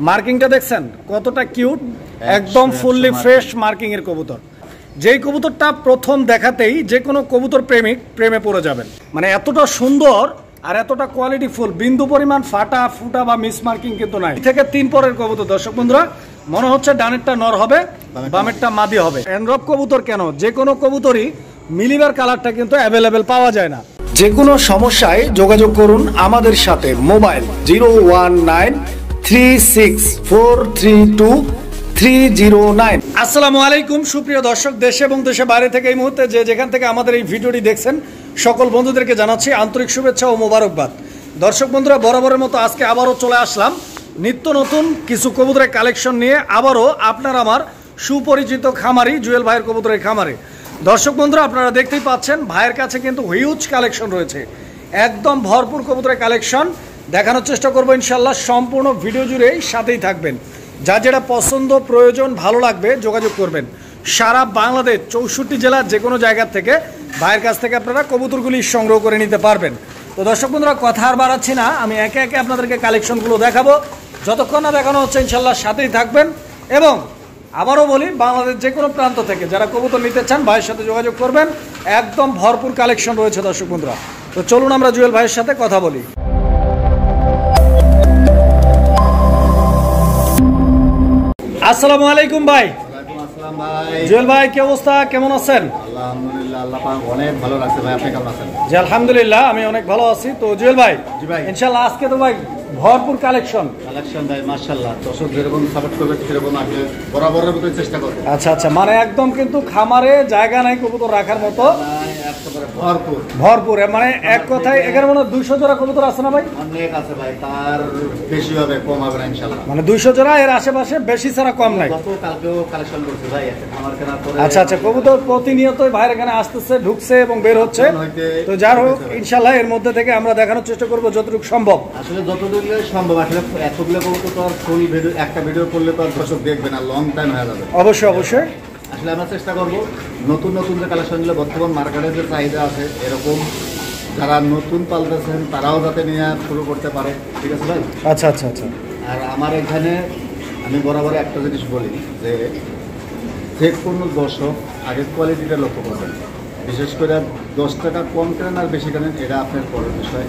মার্কিংটা দেখছেন কতটা কিউট, একদম ফুললি ফ্রেশ মার্কিং এর কবুতর। যেই কবুতরটা প্রথম দেখাতেই যে কোনো কবুতর প্রেমিক প্রেমে পড়ে যাবেন। মানে এতটা সুন্দর আর এতটা কোয়ালিটি ফুল, বিন্দু পরিমাণ ফাটা ফুটা বা মিস মার্কিং কিন্তু নাই। থেকে 3 পরের কবুতর দর্শক বন্ধুরা, মনে হচ্ছে ডানেরটা নর হবে, বামেরটা মাদি হবে। এনরব কবুতর কেন, যে কোনো কবুতরই মিলিবার কালারটা কিন্তু অ্যাভেলেবেল পাওয়া যায় না। যে কোনো সমস্যায় যোগাযোগ করুন আমাদের সাথে। মোবাইল 01936432309। আসসালামু আলাইকুম সুপ্রিয় দর্শক, দেশে এবং দেশের বাইরে থেকে এই মুহূর্তে যে যেখান থেকে আমাদের এই ভিডিওটি দেখছেন সকল বন্ধুদেরকে জানাচ্ছি আন্তরিক শুভেচ্ছা ও মোবারকবাদ। দর্শক বন্ধুরা, বরাবরের মতো আজকে আবারও চলে আসলাম নিত্য নতুন কিছু কবুতরের কালেকশন নিয়ে, আবারও আপনার আমার সুপরিচিত খামারি জুয়েল ভাইয়ের কবুতরের খামারে। দর্শক বন্ধুরা, আপনারা দেখতেই পাচ্ছেন ভাইয়ের কাছে কিন্তু হিউজ কালেকশন রয়েছে, একদম ভরপুর কবুতরের কালেকশন দেখানোর চেষ্টা করবো ইনশাল্লাহ। সম্পূর্ণ ভিডিও জুড়েই সাথেই থাকবেন। যা যেটা পছন্দ প্রয়োজন ভালো লাগবে যোগাযোগ করবেন। সারা বাংলাদেশ 64 জেলার যে কোনো জায়গা থেকে ভাইয়ের কাছ থেকে আপনারা কবুতরগুলি সংগ্রহ করে নিতে পারবেন। তো দর্শক বন্ধুরা, কথা আর বাড়াচ্ছি না, আমি একে একে আপনাদেরকে কালেকশনগুলো দেখাবো। যতক্ষণ না দেখানো হচ্ছে ইনশাল্লাহ সাথেই থাকবেন। এবং আবারও বলি, বাংলাদেশ যে কোনো প্রান্ত থেকে যারা কবুতর নিতে চান ভাইয়ের সাথে যোগাযোগ করবেন। একদম ভরপুর কালেকশন রয়েছে দর্শক বন্ধুরা। তো চলুন আমরা জুয়েল ভাইয়ের সাথে কথা বলি। আসসালামু আলাইকুম ভাই। জুয়েল ভাই, কি অবস্থা, কেমন আছেন? আলহামদুলিল্লাহ, আল্লাহ পাক অনেক ভালো রাখছে ভাই। আপনি কেমন আছেন? জি আলহামদুলিল্লাহ, আমি অনেক ভালো আছি। তো জুয়েল ভাই, জি ভাই, ইনশাআল্লাহ আজকে তো ভাই ভরপুর কালেকশন ভাই মাশাআল্লাহ। দর্শক যেরকম সাপোর্ট করবে সেরকম আগে বরাবরের মতো চেষ্টা করবে। আচ্ছা, মানে একদম কিন্তু খামারে জায়গা নাই কবুতর রাখার মতো, ভরপুর ভরপুর। মানে এক কথায় এখানে মনে হয় 200 জোড়া কবুতর আছে না ভাই? অনেক আছে ভাই, তার বেশি হবে কম হবে না ইনশাআল্লাহ। মানে 200 জোড়া, এর আশেপাশে বেশি ছাড়া কম নাই। কালকেও কালেকশন করছে ভাই আমার কেনা পরে। আচ্ছা, কবুতর প্রতিনিয়তই ভাইয়ের এখানে আসতেছে, ঢুকছে এবং বের হচ্ছে। তো যার হোক ইনশাআল্লাহ এর মধ্যে থেকে আমরা দেখানোর চেষ্টা করব যতটুকু সম্ভব। আসলে যতটুকু সম্ভব, আসলে এতগুলো কবুতর তো আর ফুল ভিডিও একটা ভিডিও করলে তো আর দর্শক দেখবে না, লং টাইম হয়ে যাবে। অবশ্যই আসলে আমরা চেষ্টা করবো নতুন নতুন যে কালেকশনগুলো বর্তমান মার্কেটে যে চাহিদা আছে, এরকম যারা নতুন পালতেছেন তারাও যাতে নিয়ে শুরু করতে পারে। ঠিক আছে ভাই? আচ্ছা। আর আমার এখানে আমি বরাবর একটা জিনিস বলি যে যে কোনো দর্শক আগে কোয়ালিটিটা লক্ষ্য করবেন। বিশেষ করে 10 টাকা কম কেনেন আর বেশি কেনেন এটা আপনার পরের বিষয়,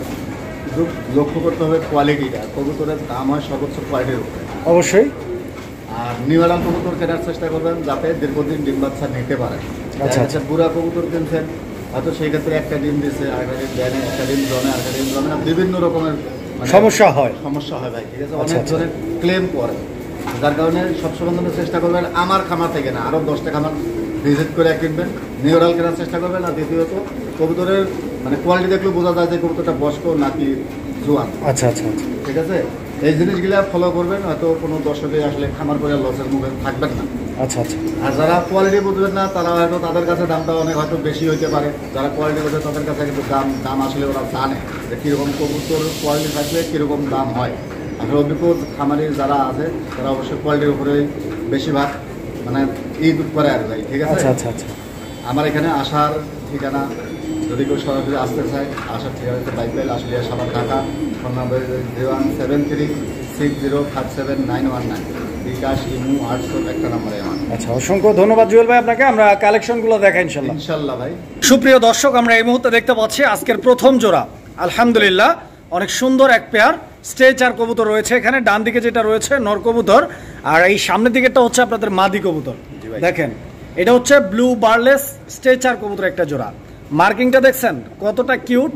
কিন্তু লক্ষ্য করতে হবে কোয়ালিটিটা। কবুতরের দাম হয় সর্বোচ্চ কোয়ালিটির উপরে অবশ্যই। আর নিউরাল কবুতর কেনার চেষ্টা করবেন যাতে দীর্ঘদিন ডিম বাচ্চা নিতে পারে। আচ্ছা, বুড়া কবুতর কিনছেন হয়তো সেই ক্ষেত্রে একটা ডিম দিচ্ছে, আরেকটা ডিম দেয় না, একটা ডিম জমে, আরেকটা ডিম জমে না, বিভিন্ন রকমের সমস্যা হয় ভাই। ঠিক আছে, অনেক ধরনের ক্লেম করে, যার কারণে সবসময় চেষ্টা করবেন আমার খামার থেকে না আরও 10টা খামার ভিজিট করে কিনবেন, নিউরাল কেনার চেষ্টা করবেন। আর দ্বিতীয়ত কবুতরের মানে কোয়ালিটি দেখলে বোঝা যায় যে কবুতরটা বয়স্ক নাকি জোয়ান। আচ্ছা, ঠিক আছে, এই জিনিসগুলা ফলো করবেন, হয়তো কোনো দর্শকে আসলে খামার করে লসের মুখে থাকবেন না। আচ্ছা। আর যারা কোয়ালিটি বুঝবেন না তারা হয়তো তাদের কাছে দামটা অনেক হয়তো বেশি হইতে পারে। যারা কোয়ালিটি বোঝে তাদের কাছে কিন্তু দাম আসলে ওরা জানে যে কীরকম কবুতর কোয়ালিটি থাকলে কীরকম দাম হয়। আসলে অভিজ্ঞ খামারি যারা আছে তারা অবশ্যই কোয়ালিটির উপরেই বেশিরভাগ মানে ঈদ করে আর ভাই। ঠিক আছে, আচ্ছা। আমার এখানে আসার ঠিকানা, যদি কেউ সরাসরি আসতে চায় আসার ঠিকানা হচ্ছে বাইপাইল আশুলিয়া সাভার ঢাকা। ফোন নাম্বার 01735705791 বিকাশ ইমু হোয়াটসঅ্যাপ একটা নাম্বারে আমার। আচ্ছা, অসংখ্য ধন্যবাদ জুয়েল ভাই আপনাকে। আমরা কালেকশনগুলো দেখাই ইনশাল্লাহ ভাই। সুপ্রিয় দর্শক, আমরা এই মুহূর্তে দেখতে পাচ্ছি আজকের প্রথম জোড়া, আলহামদুলিল্লাহ অনেক সুন্দর এক পেয়ার স্ট্রেচার কবুতর রয়েছে এখানে। ডান দিকে যেটা রয়েছে নর কবুতর, আর এই সামনের দিকেটা হচ্ছে আপনাদের মাদি কবুতর। দেখেন, এটা হচ্ছে ব্লু বার্লেস স্ট্রেচার কবুতর একটা জোড়া। মার্কিংটা দেখছেন কতটা কিউট,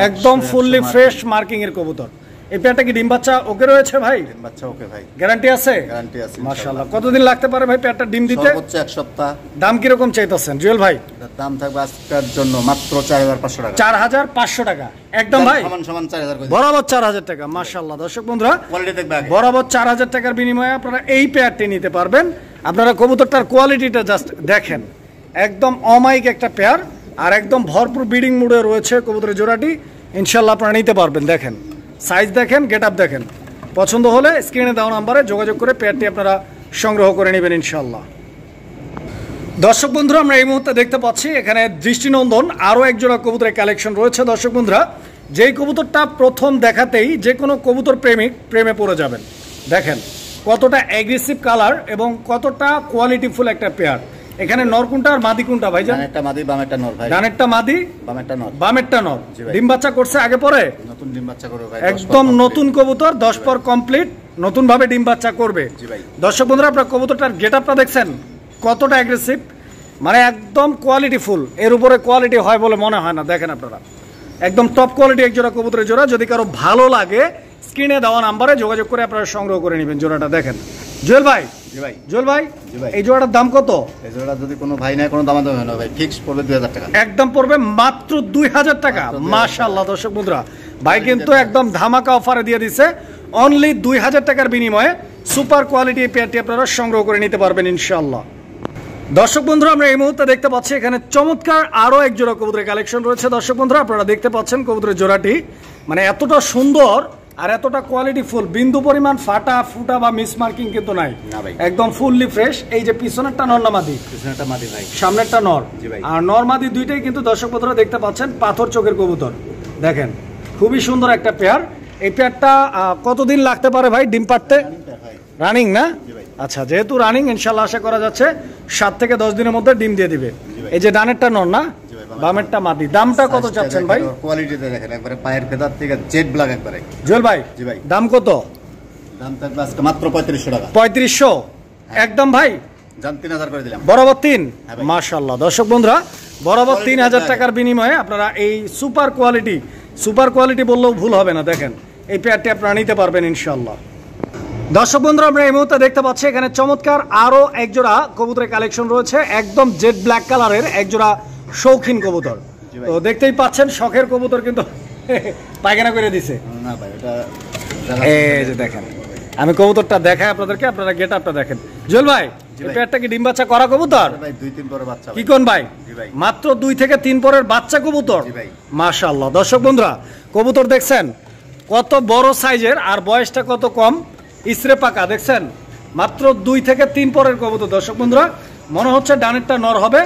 একদম ফুললি ফ্রেশ মার্কিং এর কবুতর। এই পেয়ারটা কি ডিম বাচ্চা ওকে রয়েছে ভাই? ডিম বাচ্চা ওকে ভাই, গ্যারান্টি আছে? গ্যারান্টি আছে মাশাআল্লাহ। কতদিন লাগতে পারে ভাই পেয়ারটা ডিম দিতে? সর্বোচ্চ 1 সপ্তাহ। দাম কি রকম চাইতেছেন জুয়েল ভাই? দাম থাকবে আজকের জন্য মাত্র 4500 টাকা। 4500 টাকা একদম ভাই, সমান 4000 বরাবর 4000 টাকা। মাশাআল্লাহ দর্শক বন্ধুরা, কোয়ালিটি দেখবে আগে। বরাবর 4000 টাকার বিনিময়ে আপনারা এই পেয়ারটি নিতে পারবেন। আপনারা কবুতরটার কোয়ালিটিটা জাস্ট দেখেন, একদম অমাইক একটা পেয়ার, আর একদম ভরপুর ব্রিডিং মুডে রয়েছে কবুতরের জোড়াটি। ইনশাআল্লাহ আপনারা নিতে পারবেন। দেখেন সাইজ দেখেন, গেট আপ দেখেন। পছন্দ হলে স্ক্রিনে দেওয়া নাম্বারে যোগাযোগ করে পেয়ারটি আপনারা সংগ্রহ করে নেবেন ইনশাআল্লাহ। দর্শক বন্ধুরা, আমরা এই মুহূর্তে দেখতে পাচ্ছি এখানে দৃষ্টিনন্দন আরও এক জোড়া কবুতরের কালেকশন রয়েছে দর্শক বন্ধুরা। যেই কবুতরটা প্রথম দেখাতেই যে কোনো কবুতর প্রেমিক প্রেমে পড়ে যাবেন। দেখেন কতটা অ্যাগ্রেসিভ কালার এবং কতটা কোয়ালিটিফুল একটা পেয়ার। এখানে নর কোনটা আর মাদি কোনটা ভাইজান? ডানেরটা মাদি, বামেরটা নর ভাই। ডানেরটা মাদি, বামেরটা নর। বামেরটা নর। জি ভাই। ডিম বাচ্চা করছে আগে পরে? নতুন ডিম বাচ্চা করবে ভাই। একদম নতুন কবুতর, 10 পর কমপ্লিট, নতুন ভাবে ডিম বাচ্চা করবে। জি ভাই। দর্শক বন্ধুরা আপনারা কবুতরটার গেটআপটা দেখছেন কতটা অ্যাগ্রেসিভ, মানে একদম কোয়ালিটিফুল। এর উপরে কোয়ালিটি হয় বলে মনে হয় না। দেখেন আপনারা একদম টপ কোয়ালিটি এক জোড়া কবুতরের জোড়া। যদি কারো ভালো লাগে স্ক্রিনে দেওয়া নাম্বারে যোগাযোগ করে আপনারা সংগ্রহ করে নেবেন জোড়াটা। দেখেন জুয়েল ভাই, জি ভাই। জুয়েল ভাই, জি ভাই। এই জোড়াটার দাম কত? এই জোড়াটা যদি কোনো ভাই নাই কোনো দামাদামি হবে না ভাই, ফিক্স পড়বে 2000 টাকা। একদম পড়বে মাত্র 2000 টাকা। মাত্র 2000 মাশাআল্লাহ দর্শক বন্ধুরা, ভাই কিন্তু একদম ধামাকা অফারে দিয়ে দিছে। অনলি 2000 টাকার বিনিময়ে সুপার কোয়ালিটি এই পেয়ারটি আপনারা সংগ্রহ করে নিতে পারবেন ইনশাআল্লাহ। দর্শক বন্ধুরা আমরা এই মুহূর্তে দেখতে পাচ্ছি এখানে চমৎকার আরো এক জোড়া কবুতরের কালেকশন রয়েছে। দর্শক বন্ধুরা আপনারা দেখতে পাচ্ছেন কবুতরের জোড়াটি মানে এতটা সুন্দর আর এতটা কোয়ালিটিফুল, বিন্দু পরিমাণ ফাটা ফুটা বা মিস মার্কিং কিন্তু নাই, একদম ফুললি ফ্রেশ। এই যে পিছনেরটা নর না মাদি? পিছনেরটা মাদি ভাই, সামনেরটা নর। জি ভাই। আর নর মাদি দুইটাই কিন্তু দর্শক বন্ধুরা দেখতে পাচ্ছেন পাথর চোখের কবুতর। দেখেন খুবই সুন্দর একটা পেয়ার। এই পেয়ারটা কতদিন লাগতে পারে ভাই ডিম পাড়তে? রানিং না? আচ্ছা, যেহেতু রানিং ইনশাআল্লাহ আশা করা যাচ্ছে 7 থেকে 10 দিনের মধ্যে ডিম দিয়ে দিবে। এই যে ডানেরটা নর না, বামেরটা মাদি। দামটা কত চাচ্ছেন ভাই? কোয়ালিটিতে দেখেন একবারে পায়ের ফেদার থেকে জেড ব্ল্যাক একবারে। জুয়েল ভাই, জি ভাই। দাম কত? দাম থাকবে আজকে মাত্র 3500 টাকা। 3500 একদম ভাই? জান 3000 করে দিলাম। বরাবর 3? মাশাআল্লাহ দর্শক বন্ধুরা বরাবর 3000 টাকার বিনিময়ে আপনারা এই সুপার কোয়ালিটি বললেও ভুল হবে না। দেখেন এই পেয়ারটি আপনারা নিতে পারবেন ইনশাআল্লাহ। দর্শক বন্ধুরা আমরা এই মুহূর্তে দেখতে পাচ্ছি এখানে চমৎকার আরো এক জোড়া কবুতরের কালেকশন রয়েছে। একদম জেড ব্ল্যাক কালারের এক জোড়া শৌখিন কবুতর। তো দেখতেই পাচ্ছেন শখের কবুতর কিন্তু পায়খানা করে দিছে। না ভাই এটা এই যে দেখেন আমি কবুতরটা দেখাই আপনাদেরকে, আপনারা গেটআপটা দেখেন। জুয়েল ভাই, এই পেয়ারটা কি ডিম বাচ্চা করা কবুতর? ভাই 2-3 পরে বাচ্চা। কি কোন ভাই? জি ভাই। মাত্র 2 থেকে 3 পরের বাচ্চা কবুতর। জি ভাই। মাশাআল্লাহ দর্শক বন্ধুরা কবুতর দেখছেন কত বড় সাইজের আর বয়সটা কত কম, ইসরে পাকা। দেখছেন মাত্র 2 থেকে 3 পরের কবুতর। দর্শক বন্ধুরা মনে হচ্ছে ডানেরটা নর হবে,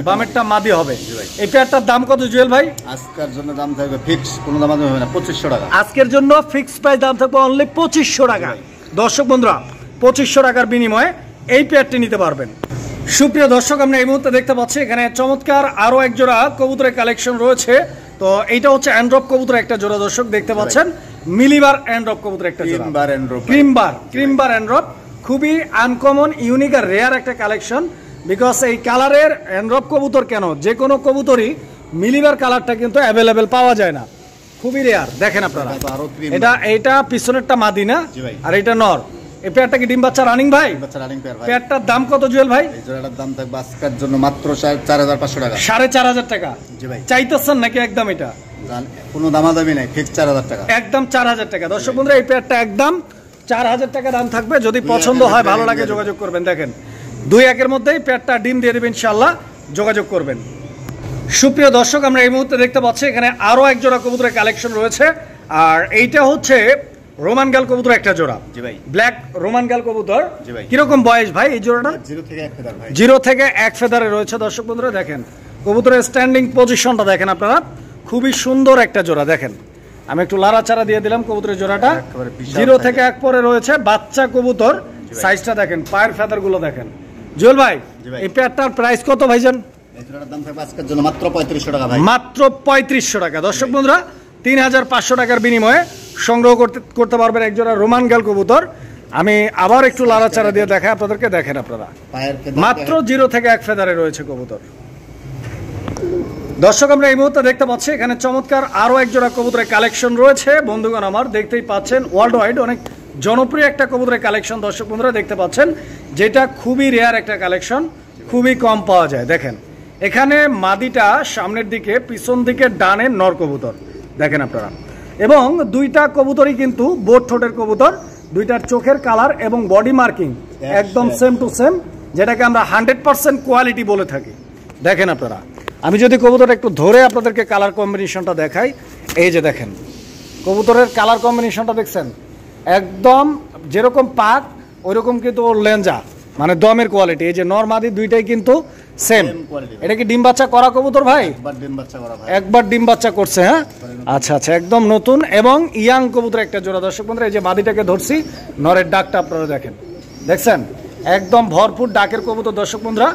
বামেরটা মাদি হবে। এই পেয়ারটার দাম কত জুয়েল ভাই? আজকের জন্য দাম থাকবে ফিক্স, কোনো দামাদামি হবে না, 2500 টাকা। আজকের জন্য ফিক্সড প্রাইস দাম থাকবে অনলি 2500 টাকা। দর্শক বন্ধুরা 2500 টাকার বিনিময়ে এই পেয়ারটি নিতে পারবেন। সুপ্রিয় দর্শক আমরা এই মুহূর্তে দেখতে পাচ্ছি এখানে চমৎকার আরো এক জোড়া কবুতরের কালেকশন রয়েছে। তো এইটা হচ্ছে অ্যান্ড্রপ কবুতর একটা জোড়া। দর্শক দেখতে পাচ্ছেন মিলিবার অ্যান্ড্রপ কবুতর একটা জোড়া। ক্রিমবার অ্যান্ড্রপ খুবই আনকমন, ইউনিক আর রেয়ার একটা কালেকশন। বিকজ এই কালারের অ্যান্ড্রপ কবুতর কেন, যে কোনো কবুতরই মিলিবার কালারটা কিন্তু অ্যাভেলেবেল পাওয়া যায় না, খুবই রেয়ার। দেখেন আপনারা এটা পিছনেরটা মাদি না, আর এটা নর। এই পেয়ারটা কি ডিম বাচ্চা রানিং ভাই? পেয়ারটার দাম কত জুয়েল ভাই? এই জোড়াটার দাম থাকবে আজকের জন্য মাত্র 4500 টাকা। 4500 টাকা? জি ভাই। চাইতেছেন নাকি একদম? এটা কোনো দামাদামি নাই, ফিক্স 4000 টাকা। একদম 4000 টাকা। দর্শক বন্ধুরা এই পেয়ারটা একদম 4000 টাকা দাম থাকবে। যদি পছন্দ হয় ভালো লাগে যোগাযোগ করবেন। দেখেন 2-1 মধ্যেই পেয়ারটা ডিম দিয়ে দেবেন ইনশাআল্লাহ, যোগাযোগ করবেন। সুপ্রিয় দর্শক আমরা এই মুহূর্তে দেখতে পাচ্ছি এখানে আরো এক জোড়া কবুতরের কালেকশন রয়েছে। আর এইটা হচ্ছে রোমান গাল কবুতর একটা জোড়া। জি ভাই। ব্ল্যাক রোমান গাল কবুতর। জি ভাই। কিরকম বয়স ভাই এই জোড়াটা? 0 থেকে 1 ফেদার ভাই। 0 থেকে 1 ফেদারে রয়েছে। দর্শক বন্ধুরা দেখেন কবুতরের স্ট্যান্ডিং পজিশনটা দেখেন আপনারা, খুবই সুন্দর একটা জোড়া। দেখেন আমি একটু লাড়াচাড়া দিয়ে দিলাম কবুতরের জোড়াটা। 0 থেকে 1 পরে রয়েছে বাচ্চা কবুতর। সাইজটা দেখেন, পায়ের ফেদার গুলো দেখেন। জুয়েল ভাই এই পেয়ারটার প্রাইস কত ভাইজান? এই জোড়াটার দাম থাকবে আজকের জন্য মাত্র 3500 টাকা ভাই। মাত্র 3500 টাকা। দর্শক বন্ধুরা 3500 টাকার বিনিময়ে সংগ্রহ করতে পারবেন এক জোড়া রোমান গাল কবুতর। আমি আবার একটু লাড়াচাড়া দিয়ে দেখাই আপনাদেরকে। দেখেন আপনারা মাত্র 0 থেকে 1 ফেদারে রয়েছে কবুতর। দর্শক আমরা এই মুহূর্তে দেখতে পাচ্ছি এখানে চমৎকার আরো এক জোড়া কবুতরের কালেকশন রয়েছে। বন্ধুগণ আমার দেখতেই পাচ্ছেন ওয়ার্ল্ড ওয়াইড অনেক জনপ্রিয় একটা কবুতরের কালেকশন দর্শক বন্ধুরা দেখতে পাচ্ছেন, যেটা খুবই রেয়ার একটা কালেকশন, খুবই কম পাওয়া যায়। দেখেন এখানে মাদিটা সামনের দিকে, পিছন দিকে ডানে নর কবুতর। দেখেন আপনারা, এবং দুইটা কবুতরই কিন্তু বোট ঠোঁটের কবুতর। দুইটার চোখের কালার এবং বডি মার্কিং একদম সেম টু সেম, যেটাকে আমরা 100% কোয়ালিটি বলে থাকি। দেখেন আপনারা, আমি যদি কবুতরটা একটু ধরে আপনাদেরকে কালার কম্বিনেশনটা দেখাই, এই যে দেখেন কবুতরের কালার কম্বিনেশনটা দেখছেন, একদম যেরকম পাক ওইরকম কিন্তু ওর লেঞ্জা, মানে দমের কোয়ালিটি। এই যে নরমাদি দুইটাই কিন্তু সেম। এটা কি ডিম বাচ্চা করা কবুতর ভাই? একবার ডিম বাচ্চা করছে। হ্যাঁ আচ্ছা আচ্ছা, একদম নতুন এবং ইয়াং কবুতর একটা জোড়া। দর্শক বন্ধুরা এই যে মাদিটাকে ধরছি, নরের ডাকটা আপনারা দেখেন। দেখছেন একদম ভরপুর ডাকের কবুতর দর্শক বন্ধুরা,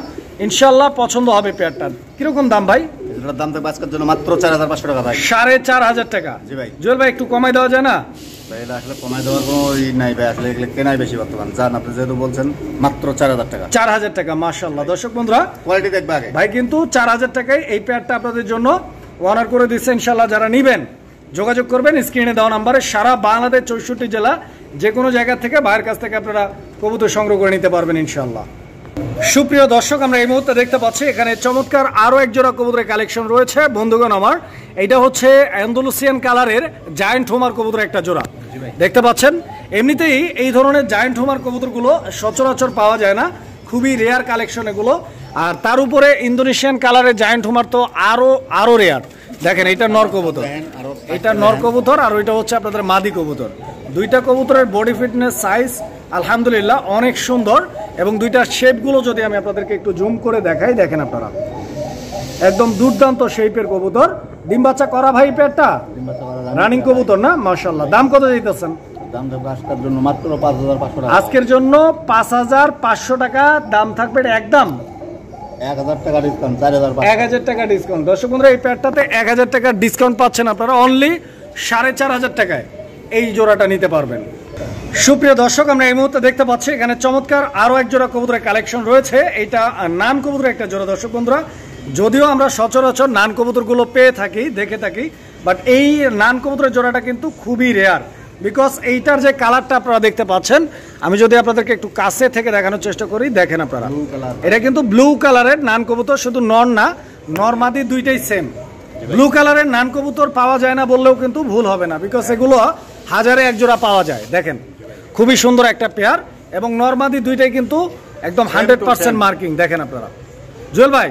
ইনশাল্লাহ পছন্দ হবে পেয়ারটা। কিরকম দাম ভাই? এটার দাম থাকবে আজকের জন্য মাত্র 4500 টাকা ভাই। 4500 টাকা। জি ভাই। জুয়েল ভাই একটু কমাই দেওয়া যায় না? ভাই এটা আসলে কমাই দেওয়ার কোনো নাই ভাই, আসলে এগুলো কেনাই বেশি বর্তমান। জান আপনি যেহেতু বলছেন মাত্র 4000 টাকা। 4000 টাকা মাশাআল্লাহ। দর্শক বন্ধুরা কোয়ালিটি দেখবে আগে ভাই কিন্তু 4000 টাকায় এই পেয়ারটা আপনাদের জন্য অনার করে দিচ্ছে ইনশাল্লাহ। যারা নেবেন যোগাযোগ করবেন স্ক্রিনে দেওয়া নাম্বারে। সারা বাংলাদেশ 64 জেলা যে কোনো জায়গা থেকে ভাইয়ের কাছ থেকে আপনারা কবুতর সংগ্রহ করে নিতে পারবেন ইনশাল্লাহ। সুপ্রিয় দর্শক আমরা এই মুহূর্তে দেখতে পাচ্ছি এখানে চমৎকার আরো এক জোড়া কবুতরের কালেকশন রয়েছে বন্ধুগণ আমার। এটা হচ্ছে অ্যান্ডালুসিয়ান কালারের জায়ান্ট হোমার কবুতর একটা জোড়া দেখতে পাচ্ছেন। এমনিতেই এই ধরনের জায়ান্ট হোমার কবুতরগুলো সচরাচর পাওয়া যায় না, খুবই রেয়ার কালেকশন এগুলো। আর তার উপরে ইন্দোনেশিয়ান কালারের জায়ান্ট হোমার তো আরো রেয়ার। দেখেন এটা নর কবুতর, এটা নর কবুতর, আর ওইটা হচ্ছে আপনাদের মাদি কবুতর। দুইটা কবুতরের বডি ফিটনেস সাইজ আলহামদুলিল্লাহ অনেক সুন্দর, এবং দুইটা শেপগুলো যদি আমি আপনাদেরকে একটু জুম করে দেখাই, দেখেন আপনারা একদম দুর্দান্ত শেপের কবুতর। ডিম বাচ্চা করা ভাই পেয়ারটা রানিং কবুতর না? মাশাআল্লাহ। দাম কত দিতেছেন? দাম থাকবে আজকের জন্য মাত্র 5500 টাকা। আজকের জন্য 5500 টাকা দাম থাকবে। একদম 1000 টাকা ডিসকাউন্ট, 4500। 1000 টাকা ডিসকাউন্ট। দর্শক বন্ধুরা এই পেয়ারটাতে 1000 টাকা ডিসকাউন্ট পাচ্ছেন আপনারা অনলি 4500 টাকায় এই জোড়াটা নিতে পারবেন। সুপ্রিয় দর্শক আমরা এই মুহূর্তে দেখতে পাচ্ছি এখানে চমৎকার আরো এক জোড়া কবুতরের কালেকশন রয়েছে। এটা নান কবুতরের একটা জোড়া দর্শক বন্ধুরা। যদিও আমরা সচরাচর নান কবুতরগুলো পেয়ে থাকি, দেখে থাকি, বাট এই নান কবুতরের জোড়াটা কিন্তু খুবই রেয়ার, বিকজ এইটার যে কালারটা আপনারা দেখতে পাচ্ছেন, আমি যদি আপনাদেরকে একটু কাছে থেকে দেখানোর চেষ্টা করি, দেখেন আপনারা এটা কিন্তু ব্লু কালারের নান কবুতর। শুধু নর না, নর মাদি দুইটাই সেম। ব্লু কালারের নান কবুতর পাওয়া যায় না বললেও কিন্তু ভুল হবে না, বিকজ এগুলো হাজারে এক জোড়া পাওয়া যায়। দেখেন খুবই সুন্দর একটা পেয়ার, এবং নরমাদি দুইটাই কিন্তু একদম 100% মার্কিং। দেখেন আপনারা। জুয়েল ভাই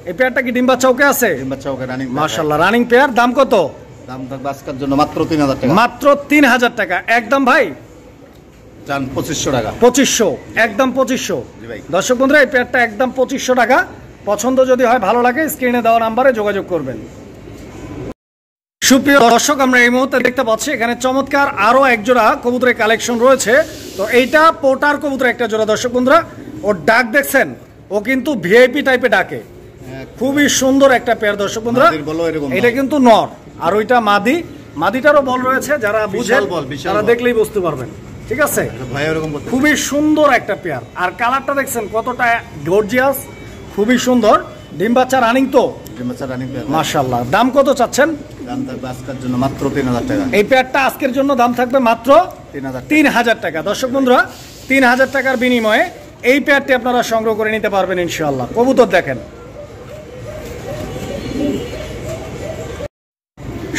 এই পেয়ারটা কি ডিম বাচ্চা ওকে আছে? ডিম বাচ্চা ওকে রানিং মাশাআল্লাহ রানিং পেয়ার। দাম কত? দাম থাকবে আজকের জন্য মাত্র 3000 টাকা। মাত্র 3000 টাকা একদম ভাই। জান 2500 টাকা। 2500 একদম 2500। জি ভাই। দর্শক বন্ধুরা এই পেয়ারটা একদম 2500 টাকা। পছন্দ যদি হয়, ভালো লাগে, স্ক্রিনে দেওয়া নাম্বারে যোগাযোগ করবেন। সুপ্রিয় দর্শক আমরা এই মুহূর্তে দেখতে পাচ্ছি এখানে চমৎকার আরো এক জোড়া কবুতরের কালেকশন রয়েছে। তো এইটা পোটার কবুতর একটা জোড়া দর্শক বন্ধুরা। ওর ডাক দেখছেন, ও কিন্তু ভিআইপি টাইপে ডাকে, খুবই সুন্দর একটা পেয়ার দর্শক বন্ধুরা। এটা কিন্তু নর, আর ওইটা মাদি। মাদিটারও বল রয়েছে, যারা বুঝেন তারা দেখলেই বুঝতে পারবেন। ঠিক আছে, খুবই সুন্দর একটা পেয়ার। আর কালারটা দেখছেন কতটা গর্জিয়াস, খুবই সুন্দর। ডিম বাচ্চা রানিং তো? ডিম বাচ্চা রানিং পেয়ার মাশাআল্লাহ। দাম কত চাচ্ছেন? দাম থাকবে আজকের জন্য মাত্র 3000 টাকা। এই পেয়ারটা আজকের জন্য দাম থাকবে মাত্র 3000 টাকা। দর্শক বন্ধুরা 3000 টাকার বিনিময়ে এই পেয়ারটি আপনারা সংগ্রহ করে নিতে পারবেন ইনশাআল্লাহ। কবুতর দেখেন।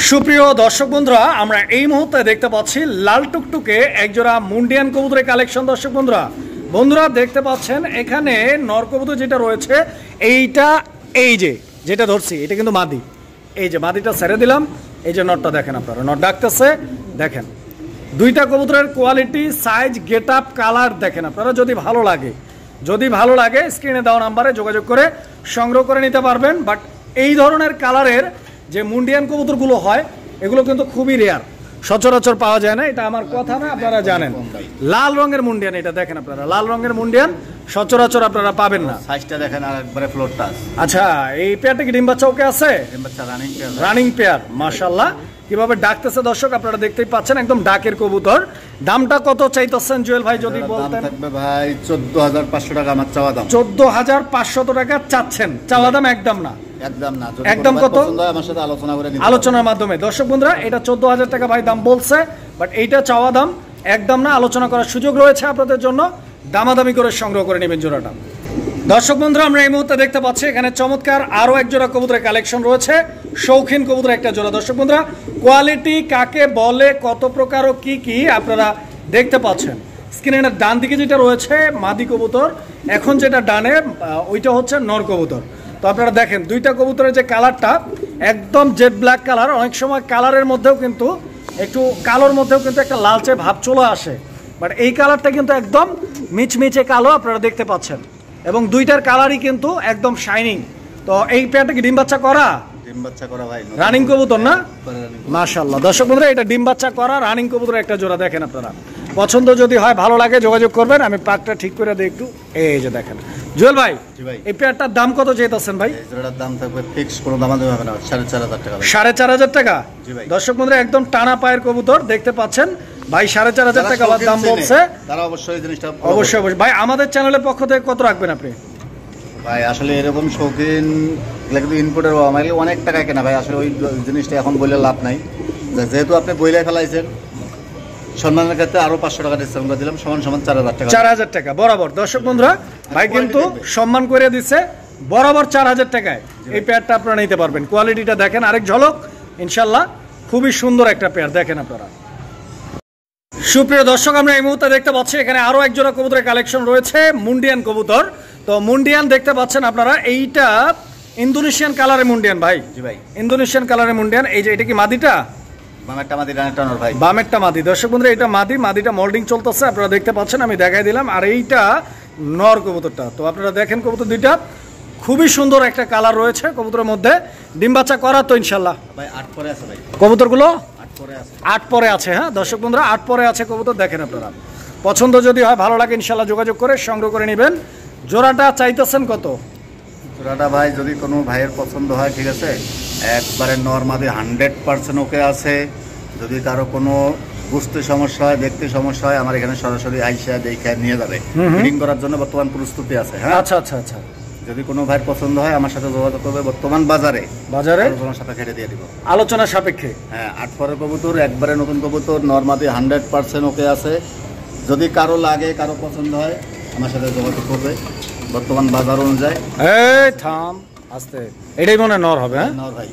সুপ্রিয় দর্শক বন্ধুরা আমরা এই মুহূর্তে দেখতে পাচ্ছি লাল টুকটুকে একজোড়া মুন্ডিয়ান কবুতরের কালেকশন। দর্শক বন্ধুরা দেখতে পাচ্ছেন এখানে নর কবুতর যেটা রয়েছে, এইটা এই যেটা ধরছি এটা কিন্তু মাদি। এই যে মাদিটা ছেড়ে দিলাম, এই যে নটটা দেখেন আপনারা, নট ডাকতেছে। দেখেন দুইটা কবুতরের quality, size, get up, colour দেখেন আপনারা। যদি ভালো লাগে স্ক্রিনে দেওয়া নাম্বারে যোগাযোগ করে সংগ্রহ করে নিতে পারবেন। বাট এই ধরনের কালারের যে মুন্ডিয়ান কবুতরগুলো হয় এগুলো কিন্তু খুবই রেয়ার, সচরাচর পাওয়া যায় না। এটা আমার কথা না, আপনারা জানেন। লাল রঙের মুন্ডিয়ান এটা দেখেন আপনারা, লাল রঙের মুন্ডিয়ান সচরাচর আপনারা পাবেন না। সাইজটা দেখেন আর একবারে ফ্লোর টাচ। আচ্ছা এই পেয়ারটা কি ডিম বাচ্চা ওকে আছে? ডিম বাচ্চা রানিং পেয়ার। রানিং পেয়ার মাশাআল্লাহ। কিভাবে ডাকতেছে দর্শক আপনারা দেখতেই পাচ্ছেন, একদম ডাকের কবুতর। দামটা কত চাইতেছেন জুয়েল ভাই যদি বলতেন? থাকবে ভাই 14500 টাকা আমার চাওয়া দাম। 14500 টাকা চাচ্ছেন, চাওয়া দাম একদম না? একদম না। একদম কত? আমার সাথে আলোচনা করে নিতে, আলোচনার মাধ্যমে। দর্শক বন্ধুরা এটা 14000 টাকা ভাই দাম বলছে, বাট এইটা চাওয়া দাম একদম না। আলোচনা করার সুযোগ রয়েছে আপনাদের জন্য, দামাদামি করে সংগ্রহ করে নেবেন জোড়াটা। দর্শক বন্ধুরা আমরা এই মুহূর্তে দেখতে পাচ্ছি এখানে চমৎকার আরো এক জোড়া কবুতরের কালেকশন রয়েছে, শৌখিন কবুতর একটা জোড়া। দর্শক বন্ধুরা কোয়ালিটি কাকে বলে, কত প্রকার ও কি কি আপনারা দেখতে পাচ্ছেন। স্ক্রিনের ডান দিকে যেটা রয়েছে মাদি কবুতর, এখন যেটা ডানে ওইটা হচ্ছে নর কবুতর। তো আপনারা দেখেন দুইটা কবুতরের যে কালারটা একদম জেড ব্ল্যাক কালার। অনেক সময় কালারের মধ্যেও কিন্তু একটু কালোর মধ্যেও কিন্তু একটা লালচে ভাব চলে আসে, বাট এই কালারটা কিন্তু একদম মিচমিচে কালো আপনারা দেখতে পাচ্ছেন, এবং দুইটার কালারই কিন্তু একদম শাইনিং। তো এই পেয়ারটা কি ডিম বাচ্চা করা? ডিম বাচ্চা করা ভাই, রানিং কবুতর না? মাশাআল্লাহ। দর্শক বন্ধুরা এটা ডিম বাচ্চা করা রানিং কবুতর একটা জোড়া। দেখেন আপনারা পছন্দ যদি হয় ভালো লাগে যোগাযোগ করবেন। আমি পাকটা ঠিক করে দিই একটু। এই যে দেখেন জুয়েল ভাই, এই পেয়ারটার দাম কত চাইতেছেন ভাই? এটার দাম থাকবে ফিক্স, কোনো দাম দেওয়া হবে না, 4,500 টাকা। 4,500 টাকা। দর্শক বন্ধুরা একদম টানা পায়ের কবুতর দেখতে পাচ্ছেন ভাই, 4,500 টাকা দাম বলছে। তারা অবশ্যই জিনিসটা অবশ্যই ভাই আমাদের চ্যানেলের পক্ষ থেকে কত রাখবেন আপনি? ভাই আসলে এরকম শৌখিন কিন্তু ইনপুটের আমাকে অনেক টাকা কেনা ভাই, আসলে ওই জিনিসটা এখন বললে লাভ নাই। যেহেতু আপনি বইলে ফেলাইছেন, সম্মানের ক্ষেত্রে আরো 500 টাকা ডিসকাউন্ট করে দিলাম, সমান 4,000 টাকা। 4,000 টাকা বরাবর। দর্শক বন্ধুরা ভাই কিন্তু সম্মান করে দিচ্ছে বরাবর 4,000 টাকায় এই পেয়ারটা আপনারা নিতে পারবেন। কোয়ালিটিটা দেখেন আরেক ঝলক, ইনশাল্লাহ খুবই সুন্দর একটা পেয়ার দেখেন আপনারা। সুপ্রিয় দর্শক আমরা এই মুহূর্তে দেখতে পাচ্ছি এখানে আরো এক জোড়া কবুতরের কালেকশন রয়েছে, মুন্ডিয়ান কবুতর। তো মুন্ডিয়ান দেখতে পাচ্ছেন আপনারা, এইটা ইন্দোনেশিয়ান কালারের মুন্ডিয়ান ভাই। জি ভাই, ইন্দোনেশিয়ান কালারের মুন্ডিয়ান। এই যে এটা কি মাদিটা? বামেরটা মাদি, ডানেরটা নর ভাই। বামেরটা মাদি। দর্শক বন্ধুরা এটা মাদি, মাদিটা মোল্ডিং চলতেছে আপনারা দেখতে পাচ্ছেন, আমি দেখাই দিলাম। আর এইটা নর কবুতরটা। তো আপনারা দেখেন কবুতর দুইটা খুবই সুন্দর একটা কালার রয়েছে কবুতরের মধ্যে। ডিম বাচ্চা করা তো ইনশাল্লাহ ভাই? 8 পরে আছে ভাই কবুতরগুলো, 8 পরে আছে। 8 পরে আছে। হ্যাঁ দর্শক বন্ধুরা 8 পরে আছে কবুতর দেখেন আপনারা। পছন্দ যদি হয় ভালো লাগে ইনশাল্লাহ যোগাযোগ করে সংগ্রহ করে নেবেন। জোড়াটা চাইতেছেন কত? জোড়াটা ভাই যদি কোনো ভাইয়ের পছন্দ হয় ঠিক আছে, একবারে নরমাদি 100% ওকে আছে। যদি কারো কোনো বুঝতে সমস্যা হয়, দেখতে সমস্যা হয়, আমার এখানে সরাসরি আইসা দেখে নিয়ে যাবে। ফিটিং করার জন্য বর্তমান প্রস্তুতি আছে। হ্যাঁ আচ্ছা আচ্ছা আচ্ছা। যদি কোনো ভাইয়ের পছন্দ হয় আমার সাথে যোগাযোগ করবে, বর্তমান বাজারে তোমার সাথে কেটে দিয়ে দিব আলোচনা সাপেক্ষে। হ্যাঁ 8 পরের কবুতর, একবারে নতুন কবুতর, নরমাদি 100% ওকে আছে। যদি কারো লাগে, কারো পছন্দ হয় আমার সাথে যোগাযোগ করবে বর্তমান বাজার অনুযায়ী। এই থাম আস্তে, এটাই মনে নর হবে? হ্যাঁ নর ভাই,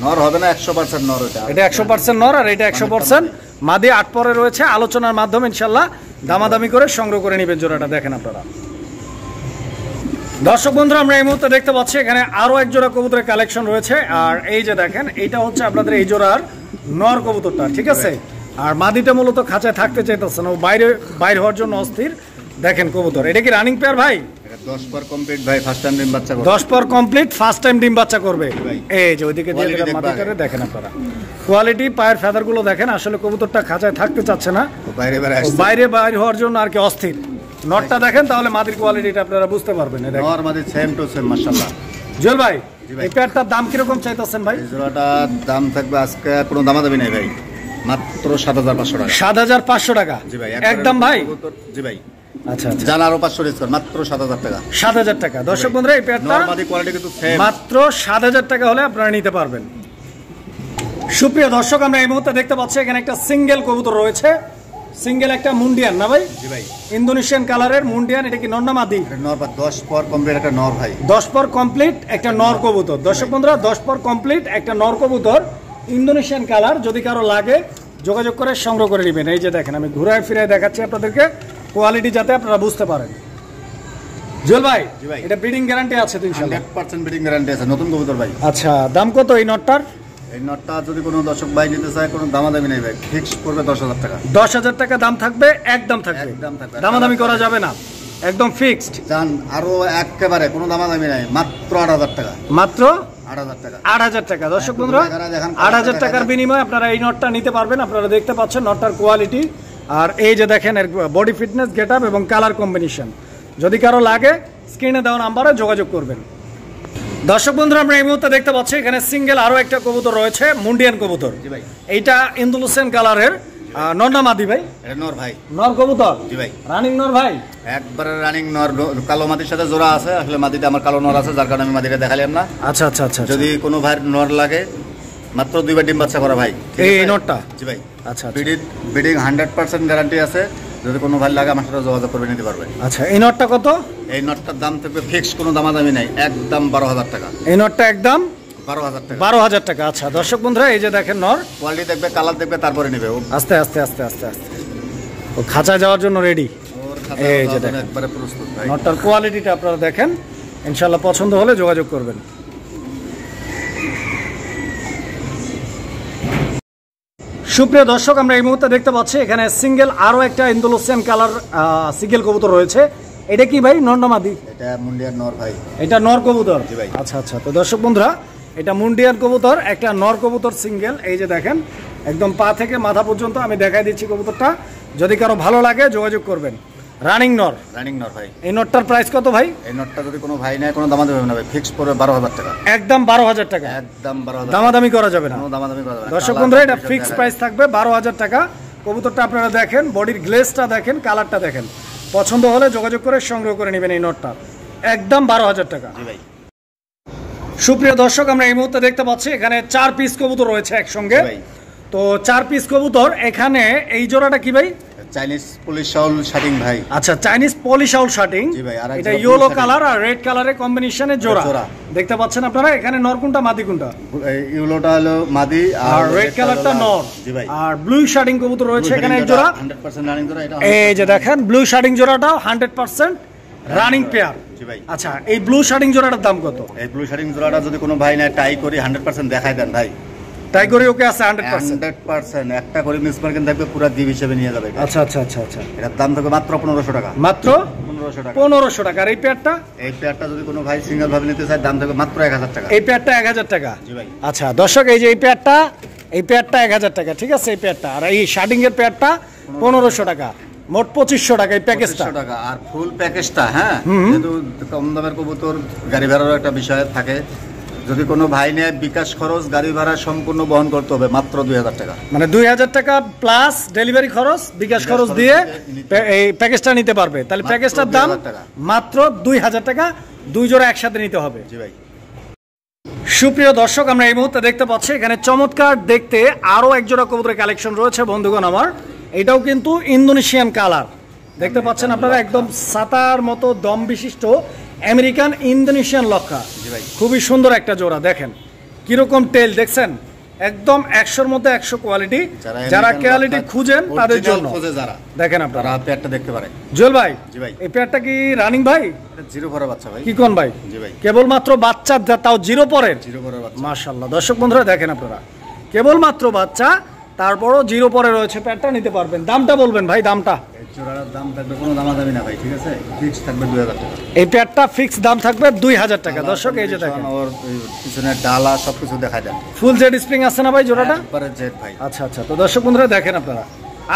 নর হবে না, 100% নর। এটা 100% নর আর এটা 100% মাদি। 8 পরে রয়েছে, আলোচনার মাধ্যমে ইনশাল্লাহ দামাদামি করে সংগ্রহ করে নেবেন জোড়াটা দেখেন আপনারা। দর্শক বন্ধুরা আমরা এই মুহূর্তে দেখতে পাচ্ছি এখানে আরো এক জোড়া কবুতরের কালেকশন রয়েছে। আর এই যে দেখেন এইটা হচ্ছে আপনাদের এই জোড়ার নর কবুতরটা, ঠিক আছে। আর মাদিটা মূলত খাঁচায় থাকতে চাইতেছে না, ও বাইরে হওয়ার জন্য অস্থির। দেখেন কবুতর, এটা কি রানিং পেয়ার ভাই? 10 পর কমপ্লিট ভাই, ফার্স্ট টাইম ডিম বাচ্চা করবে। 10 পর কমপ্লিট, ফার্স্ট টাইম ডিম বাচ্চা করবে। এই যে ওইদিকে দিয়ে দিলাম মাদিটারে, দেখেন আপনারা কোয়ালিটি, পায়ের ফেদার গুলো দেখেন। আসলে কবুতরটা খাঁচায় থাকতে চাচ্ছে না, বাইরে হওয়ার জন্য আর কি অস্থির। নটটা দেখেন তাহলে মাদির কোয়ালিটিটা আপনারা বুঝতে পারবেন। নর মাদি সেম টু সেম মাশাআল্লাহ। জুয়েল ভাই এই পেয়ারটার দাম কিরকম চাইতেছেন ভাই? এই জোড়াটার দাম থাকবে আজকে কোনো দামাদামি নাই ভাই, মাত্র 7,500 টাকা। 7,500 টাকা? জি ভাই একদম ভাই। জি ভাই। আচ্ছা আচ্ছা, জান আরো 500 ডিসকাউন্ট, মাত্র 7,000 টাকা। 7,000 টাকা। দর্শক বন্ধুরা এই পেয়ারটা নরমাদি কোয়ালিটি কিন্তু সেম, মাত্র 7,000 টাকা হলে আপনারা নিতে পারবেন। সুপ্রিয় দর্শক আমরা এই মুহূর্তে দেখতে পাচ্ছি এখানে একটা সিঙ্গেল কবুতর রয়েছে, সিঙ্গেল একটা মুন্ডিয়ান না ভাই? জি ভাই, ইন্দোনেশিয়ান কালারের মুন্ডিয়ান। এটা কি নর না মাদি? নর, 10 পর কমপ্লিট একটা নর ভাই। 10 পর কমপ্লিট একটা নর কবুতর। দর্শক বন্ধুরা 10 পর কমপ্লিট একটা নর কবুতর, ইন্দোনেশিয়ান কালার। যদি কারো লাগে যোগাযোগ করে সংগ্রহ করে নেবেন। এই যে দেখেন আমি ঘুরায় ফিরায় দেখাচ্ছি আপনাদেরকে কোয়ালিটি যাতে আপনারা বুঝতে পারেন। জুয়েল ভাই এটা ব্রিডিং গ্যারান্টি আছে তো ইনশাআল্লাহ? 100% ব্রিডিং গ্যারান্টি আছে, নতুন কবুতর ভাই। আচ্ছা, দাম কত এই নটটার? এই নটটা যদি কোনো দর্শক ভাই নিতে চায় কোনো দামাদামি নেই ভাই, ফিক্স করবে 10,000 টাকা। 10,000 টাকা দাম থাকবে, একদম থাকবে, দামাদামি করা যাবে না, একদম ফিক্সড। জান আরো একেবারে কোনো দামাদামি নাই, মাত্র 8,000 টাকা। মাত্র 8,000 টাকা। 8,000 টাকা। দর্শক বন্ধুরা 8,000 টাকার বিনিময়ে আপনারা এই নটটা নিতে পারবেন। আপনারা দেখতে পাচ্ছেন নটটার কোয়ালিটি। আর এই যে দেখেন এর বডি ফিটনেস, গেট আপ এবং কালার কম্বিনেশন। যদি কারো লাগে স্ক্রিনে দেওয়া নাম্বারে যোগাযোগ করবেন। দর্শক বন্ধুরা আমরা এই মুহূর্তে দেখতে পাচ্ছি এখানে সিঙ্গেল আরো একটা কবুতর রয়েছে, মুন্ডিয়ান কবুতর। এইটা ইন্দোনেশিয়ান কালারের নর না মাদি ভাই? এটা নর ভাই, নর কবুতর। জি ভাই, রানিং নর ভাই, একবারে রানিং নর। কালো মাদির সাথে জোড়া আছে, আসলে মাদিতে আমার কালো নর আছে, যার কারণে আমি মাদিটা দেখালাম না। আচ্ছা আচ্ছা আচ্ছা। যদি কোনো ভাইয়ের নর লাগে মাত্র 2বার ডিম বাচ্চা করা ভাই এই নটটা। জি ভাই। আচ্ছা, ব্রিডিং 100% গ্যারান্টি আছে। যদি কোনো ভাই লাগে আমার সাথে যোগাযোগ করে নিতে পারবে। আচ্ছা, এই নটটা কত? এই নটটার দাম থাকবে ফিক্স, কোনো দামাদামি নাই, একদম 12,000 টাকা। এই নটটা একদম 12,000 টাকা। 12,000 টাকা। আচ্ছা দর্শক বন্ধুরা এই যে দেখেন নর, কোয়ালিটি দেখবে, কালার দেখবে, তারপরে নেবে। আস্তে আস্তে আস্তে আস্তে আস্তে ও খাঁচায় যাওয়ার জন্য রেডি। এই যে দেখেন একবারে প্রস্তুত ভাই। নটটার কোয়ালিটিটা আপনারা দেখেন, ইনশাআল্লাহ পছন্দ হলে যোগাযোগ করবেন। সুপ্রিয় দর্শক আমরা এই মুহূর্তে দেখতে পাচ্ছি এখানে সিঙ্গেল আরো একটা ইন্দোনেশিয়ান কালার সিঙ্গেল কবুতর রয়েছে। এটা কি ভাই, নর না মাদি? এটা মুন্ডিয়ান নর ভাই। এটা নর কবুতর? জি ভাই। আচ্ছা আচ্ছা। তো দর্শক বন্ধুরা এটা মুন্ডিয়ান কবুতর, একটা নর কবুতর সিঙ্গেল। এই যে দেখেন একদম পা থেকে মাথা পর্যন্ত আমি দেখাই দিচ্ছি কবুতরটা। যদি কারো ভালো লাগে যোগাযোগ করবেন। রানিং নর ভাই। এই নটটার প্রাইস কত ভাই? এই নটটা যদি কোনো ভাই নেয় কোনো দামাদামি হবে না ভাই, ফিক্স পড়বে 12,000 টাকা। একদম 12,000 টাকা, একদম 12,000, দামাদামি করা যাবে না। কোনো দামাদামি করা যাবে না। দর্শক বন্ধুরা, এটা ফিক্স প্রাইস থাকবে 12,000 টাকা। কবুতরটা আপনারা দেখেন, বডির গ্লেজটা দেখেন, কালারটা দেখেন, পছন্দ হলে যোগাযোগ করে সংগ্রহ করে নেবেন এই নটটা, একদম 12,000 টাকা। জি ভাই। সুপ্রিয় দর্শক, আমরা এই মুহূর্তে দেখতে পাচ্ছি এখানে 4 পিস কবুতর রয়েছে একসঙ্গে। তো 4 পিস কবুতর এখানে, এই জোড়াটা কি ভাই? চাইনিজ পলিশ শাউল শাটিং ভাই। আচ্ছা, চাইনিজ পলিশ শাউল শাটিং। জি ভাই। আর এটা ইয়েলো কালার আর রেড কালারের কম্বিনেশনের জোড়া দেখতে পাচ্ছেন আপনারা। এখানে নর কোনটা, মাদি কোনটা? ইয়েলোটা হলো মাদি আর রেড কালারটা নর। জি ভাই। আর ব্লু শাটিং কবুতর রয়েছে এখানে এক জোড়া, 100% রানিং জোড়া এটা। এই যে দেখেন ব্লু শাটিং জোড়াটাও 100% রানিং পেয়ার। জি ভাই। আচ্ছা, এই ব্লু শাটিং জোড়াটার দাম কত? এই ব্লু শাটিং জোড়াটা যদি কোনো ভাই নেয় টাই করে 100% দেখাই দেন ভাই। টাইগরি ওকে আছে 100%। একটা করে মিস মার্কিং থাকবে, পুরো দ্বীপ হিসেবে নিয়ে যাবে। আচ্ছা আচ্ছা আচ্ছা আচ্ছা, এটার দাম থাকবে মাত্র 1500 টাকা। মাত্র 1500 টাকা। 1500 টাকা। আর এই পেয়ারটা? এই পেয়ারটা যদি কোনো ভাই সিঙ্গেল ভাবে নিতে চায় দাম থাকবে মাত্র 1000 টাকা। এই পেয়ারটা 1000 টাকা। জি ভাই। আচ্ছা দর্শক, এই যে এই পেয়ারটা 1000 টাকা, ঠিক আছে এই পেয়ারটা। আর এই শার্টিং এর পেয়ারটা 1500 টাকা, মোট 2500 টাকা এই প্যাকেজটা। 2500 টাকা। আর ফুল প্যাকেজটা, হ্যাঁ, যেহেতু কম দামের কবুতর, গাড়ি ভাড়ারও একটা বিষয় থাকে। যদি কোনো ভাই নেয় বিকাশ খরচ, গাড়ি ভাড়া সম্পূর্ণ বহন করতে হবে, মাত্র 2000 টাকা। মানে 2000 টাকা প্লাস ডেলিভারি খরচ, বিকাশ খরচ দিয়ে এই প্যাকেজটা নিতে পারবে। তাহলে প্যাকেজটার দাম মাত্র 2000 টাকা, 2 জোড়া একসাথে নিতে হবে। জি ভাই। সুপ্রিয় দর্শক, আমরা এই মুহূর্তে দেখতে পাচ্ছি এখানে চমৎকার দেখতে আরো এক জোড়া কবুতরের কালেকশন রয়েছে বন্ধুগণ আমার। এটাও কিন্তু ইন্দোনেশিয়ান কালার দেখতে পাচ্ছেন আপনারা, একদম সাতার মতো দম বিশিষ্ট আমেরিকান ইন্দোনেশিয়ান লক্ষা। খুবই সুন্দর একটা জোড়া, দেখেন কিরকম টেল দেখছেন, একদম 100-র মধ্যে 100 কোয়ালিটি। যারা কোয়ালিটি খুঁজেন তাদের জন্য দেখেন আপনারা পেয়ারটা দেখতে পারেন। জুয়েল ভাই, জি ভাই, এই পেয়ারটা কি রানিং ভাই? জিরো পরের বাচ্চা ভাই। কি কোন ভাই? জি ভাই। কেবলমাত্র বাচ্চা, তাও জিরো পরের বাচ্চা। মাশাআল্লাহ। দর্শক বন্ধুরা দেখেন আপনারা, কেবলমাত্র বাচ্চা, তারপরও জিরো পরে রয়েছে, পেয়ারটা নিতে পারবেন। দামটা বলবেন ভাই, দামটা? জোড়ার দাম থাকবে কোনো দামাদামি না ভাই, ঠিক আছে, ফিক্স থাকবে 2000 টাকা। এই পেয়ারটা ফিক্স দাম থাকবে 2000 টাকা। দর্শক এই যে দেখেন, ওর পিছনে ডালা সবকিছু দেখায় দেন। ফুল জেড স্প্রিং আছে না ভাই জোড়াটা? একবারে জেড ভাই। আচ্ছা আচ্ছা, তো দর্শক বন্ধুরা দেখেন আপনারা,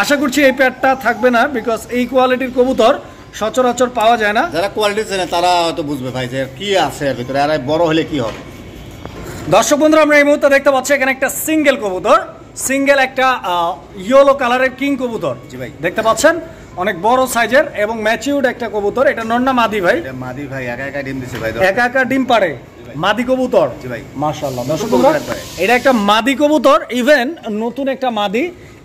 আশা করছি এই পেয়ারটা থাকবে না, বিকজ এই কোয়ালিটির কবুতর সচরাচর পাওয়া যায় না। যারা কোয়ালিটি চেনে তারা হয়তো বুঝবে ভাই যে কি আছে এর ভিতরে, আর বড় হলে কি হবে। দর্শক বন্ধুরা, আমরা এই মুহূর্তে দেখতে পাচ্ছি এখানে একটা সিঙ্গেল কবুতর, সিঙ্গেল একটা ইয়েলো কালারের কিং কবুতর। জি ভাই। দেখতে পাচ্ছেন অনেক বড় সাইজের এবং ম্যাচিউরড একটা কবুতর। এটা নর না মাদি ভাই? এটা মাদি ভাই, একা একা ডিম দিছে ভাই। একা একা ডিম পাড়ে মাদি কবুতর। জি ভাই। মাশাআল্লাহ। দর্শক বন্ধুরা, এটা একটা মাদি কবুতর, ইভেন নতুন একটা মাদি,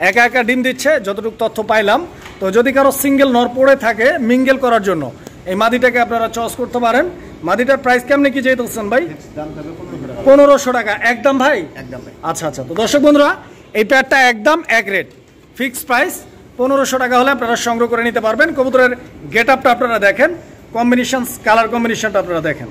একা একা ডিম দিচ্ছে যতটুকু তথ্য পাইলাম। তো যদি কারো সিঙ্গেল নর পড়ে থাকে মিঙ্গেল করার জন্য, এই মাদিটাকে আপনারা চয়েস করতে পারেন। মাদিটার প্রাইস কেমনে কি চাইতেছেন ভাই? দাম থাকবে 1500 টাকা। একদম ভাই? একদম ভাই। আচ্ছা আচ্ছা, তো দর্শক বন্ধুরা, এই পেয়ারটা একদম এক রেট, ফিক্স প্রাইস 1500 টাকা হলে আপনারা সংগ্রহ করে নিতে পারবেন। কবুতরের গেট আপটা আপনারা দেখেন, কম্বিনেশন, কালার কম্বিনেশনটা আপনারা দেখেন।